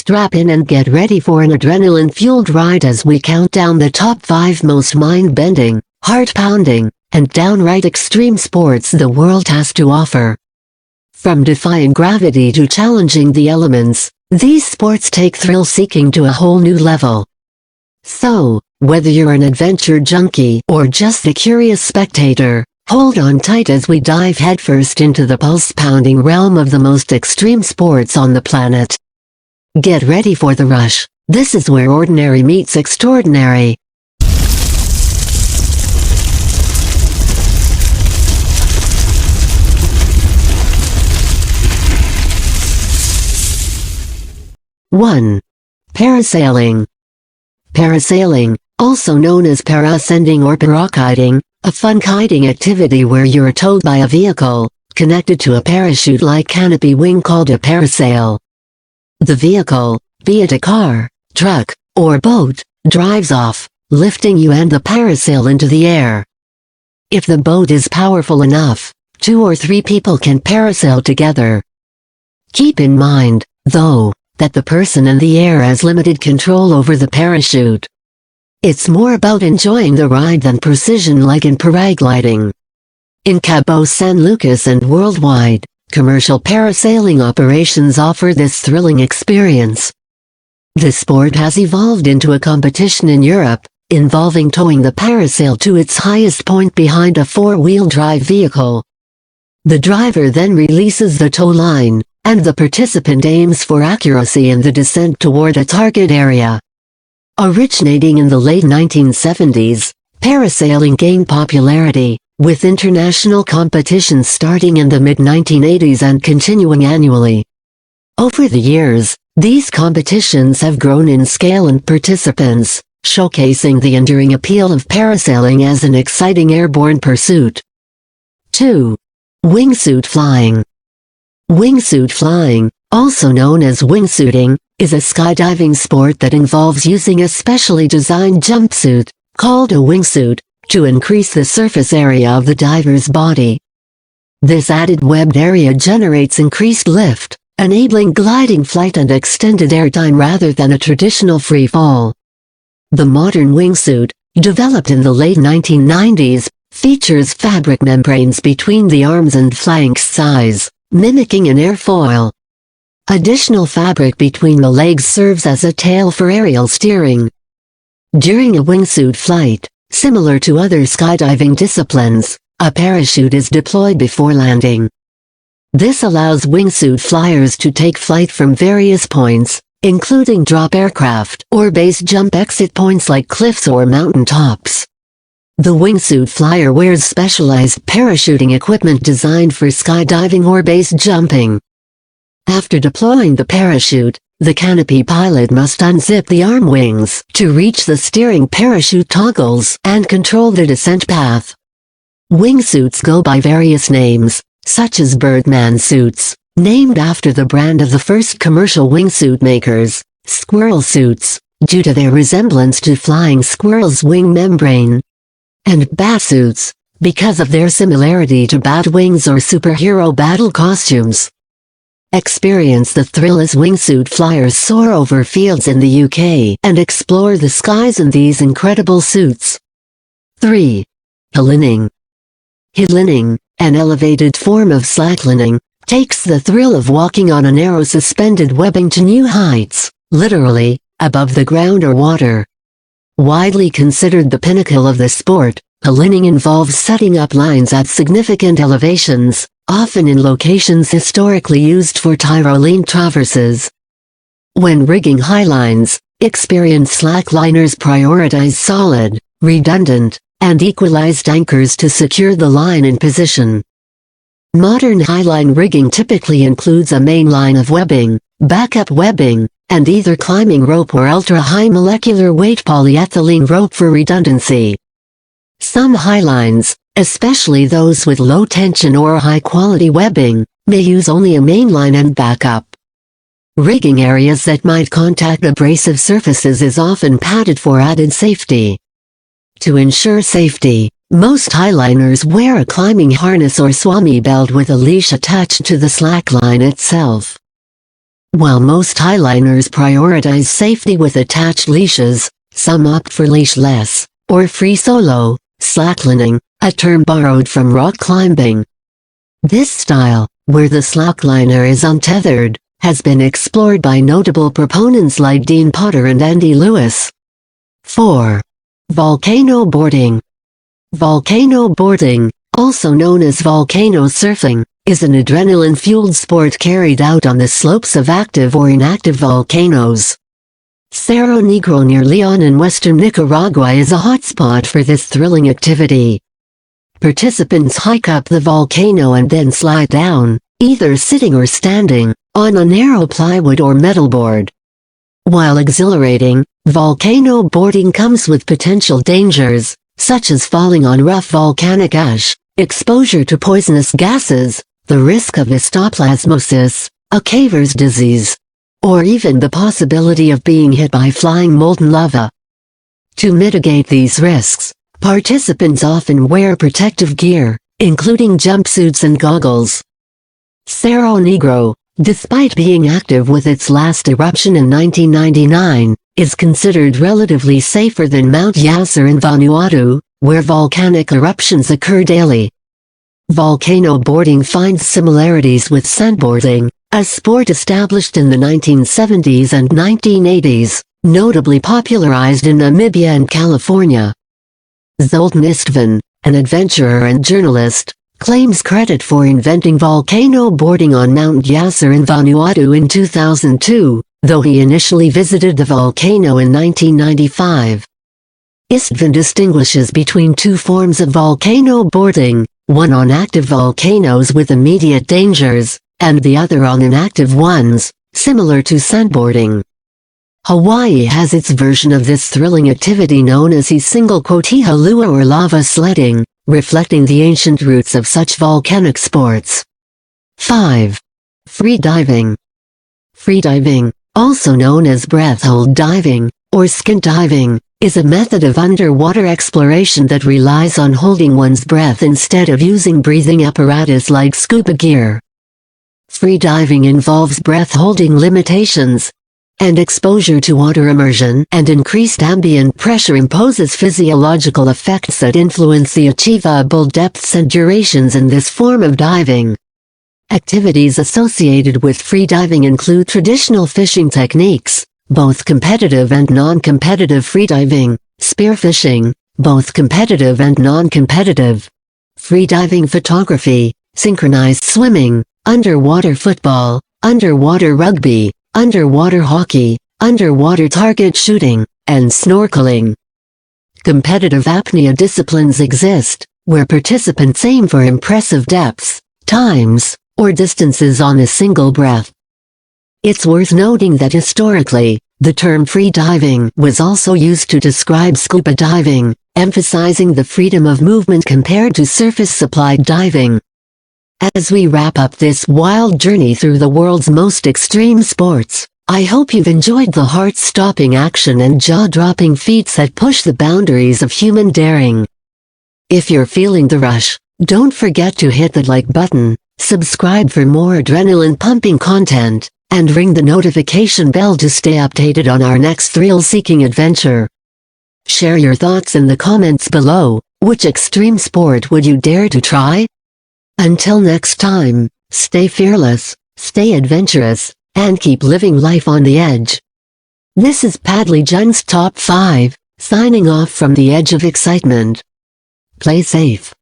Strap in and get ready for an adrenaline-fueled ride as we count down the top 5 most mind-bending, heart-pounding, and downright extreme sports the world has to offer. From defying gravity to challenging the elements, these sports take thrill-seeking to a whole new level. So, whether you're an adventure junkie or just a curious spectator, hold on tight as we dive headfirst into the pulse-pounding realm of the most extreme sports on the planet. Get ready for the rush. This is where ordinary meets extraordinary. One. Parasailing. Parasailing, also known as parascending or parakiting, a fun kiting activity where you're towed by a vehicle, connected to a parachute-like canopy wing called a parasail. The vehicle, be it a car, truck, or boat, drives off, lifting you and the parasail into the air. If the boat is powerful enough, 2 or 3 people can parasail together. Keep in mind, though, that the person in the air has limited control over the parachute. It's more about enjoying the ride than precision like in paragliding. In Cabo San Lucas and worldwide, commercial parasailing operations offer this thrilling experience. The sport has evolved into a competition in Europe, involving towing the parasail to its highest point behind a 4-wheel drive vehicle. The driver then releases the tow line, and the participant aims for accuracy in the descent toward a target area. Originating in the late 1970s, parasailing gained popularity, with international competitions starting in the mid-1980s and continuing annually. Over the years, these competitions have grown in scale and participants, showcasing the enduring appeal of parasailing as an exciting airborne pursuit. 2. Wingsuit flying. Wingsuit flying, also known as wingsuiting, is a skydiving sport that involves using a specially designed jumpsuit, called a wingsuit, to increase the surface area of the diver's body. This added webbed area generates increased lift, enabling gliding flight and extended airtime rather than a traditional free fall. The modern wingsuit, developed in the late 1990s, features fabric membranes between the arms and flanks size, mimicking an airfoil. Additional fabric between the legs serves as a tail for aerial steering. During a wingsuit flight, similar to other skydiving disciplines, a parachute is deployed before landing. This allows wingsuit flyers to take flight from various points, including drop aircraft or base jump exit points like cliffs or mountain tops. The wingsuit flyer wears specialized parachuting equipment designed for skydiving or base jumping. After deploying the parachute, the canopy pilot must unzip the arm wings to reach the steering parachute toggles and control the descent path. Wingsuits go by various names, such as Birdman suits, named after the brand of the first commercial wingsuit makers, squirrel suits, due to their resemblance to flying squirrels' wing membrane, and bat suits, because of their similarity to bat wings or superhero battle costumes. Experience the thrill as wingsuit flyers soar over fields in the UK and explore the skies in these incredible suits. 3. Helining. Helining, an elevated form of slacklining, takes the thrill of walking on a narrow suspended webbing to new heights, literally, above the ground or water. Widely considered the pinnacle of the sport, helining involves setting up lines at significant elevations, often in locations historically used for Tyrolean traverses. When rigging highlines, experienced slackliners prioritize solid, redundant, and equalized anchors to secure the line in position. Modern highline rigging typically includes a main line of webbing, backup webbing, and either climbing rope or ultra-high molecular weight polyethylene rope for redundancy. Some highlines, especially those with low tension or high-quality webbing, may use only a main line and backup. Rigging areas that might contact abrasive surfaces is often padded for added safety. To ensure safety, most highliners wear a climbing harness or swami belt with a leash attached to the slackline itself. While most highliners prioritize safety with attached leashes, some opt for leashless, or free solo, slacklining, a term borrowed from rock climbing. This style, where the slackliner is untethered, has been explored by notable proponents like Dean Potter and Andy Lewis. 4. Volcano boarding. Volcano boarding, also known as volcano surfing, is an adrenaline-fueled sport carried out on the slopes of active or inactive volcanoes. Cerro Negro near Leon in western Nicaragua is a hotspot for this thrilling activity. Participants hike up the volcano and then slide down, either sitting or standing, on a narrow plywood or metal board. While exhilarating, volcano boarding comes with potential dangers, such as falling on rough volcanic ash, exposure to poisonous gases, the risk of histoplasmosis, a caver's disease, or even the possibility of being hit by flying molten lava. To mitigate these risks, participants often wear protective gear, including jumpsuits and goggles. Cerro Negro, despite being active with its last eruption in 1999, is considered relatively safer than Mount Yasser in Vanuatu, where volcanic eruptions occur daily. Volcano boarding finds similarities with sandboarding, a sport established in the 1970s and 1980s, notably popularized in Namibia and California. Zoltan Istvan, an adventurer and journalist, claims credit for inventing volcano boarding on Mount Yasser in Vanuatu in 2002, though he initially visited the volcano in 1995. Istvan distinguishes between two forms of volcano boarding, one on active volcanoes with immediate dangers, and the other on inactive ones, similar to sandboarding. Hawaii has its version of this thrilling activity known as Hihalua or lava sledding, reflecting the ancient roots of such volcanic sports. 5. Freediving. Freediving, also known as breath-hold diving, or skin diving, is a method of underwater exploration that relies on holding one's breath instead of using breathing apparatus like scuba gear. Freediving involves breath-holding limitations, and exposure to water immersion and increased ambient pressure imposes physiological effects that influence the achievable depths and durations in this form of diving. Activities associated with freediving include traditional fishing techniques, both competitive and non-competitive freediving, spearfishing, both competitive and non-competitive, freediving photography, synchronized swimming, underwater football, underwater rugby, underwater hockey, underwater target shooting, and snorkeling. Competitive apnea disciplines exist, where participants aim for impressive depths, times, or distances on a single breath. It's worth noting that historically, the term free diving was also used to describe scuba diving, emphasizing the freedom of movement compared to surface-supplied diving. As we wrap up this wild journey through the world's most extreme sports, I hope you've enjoyed the heart-stopping action and jaw-dropping feats that push the boundaries of human daring. If you're feeling the rush, don't forget to hit the like button, subscribe for more adrenaline-pumping content, and ring the notification bell to stay updated on our next thrill-seeking adventure. Share your thoughts in the comments below. Which extreme sport would you dare to try? Until next time, stay fearless, stay adventurous, and keep living life on the edge. This is Padli Jhun's Top 5, signing off from the edge of excitement. Play safe.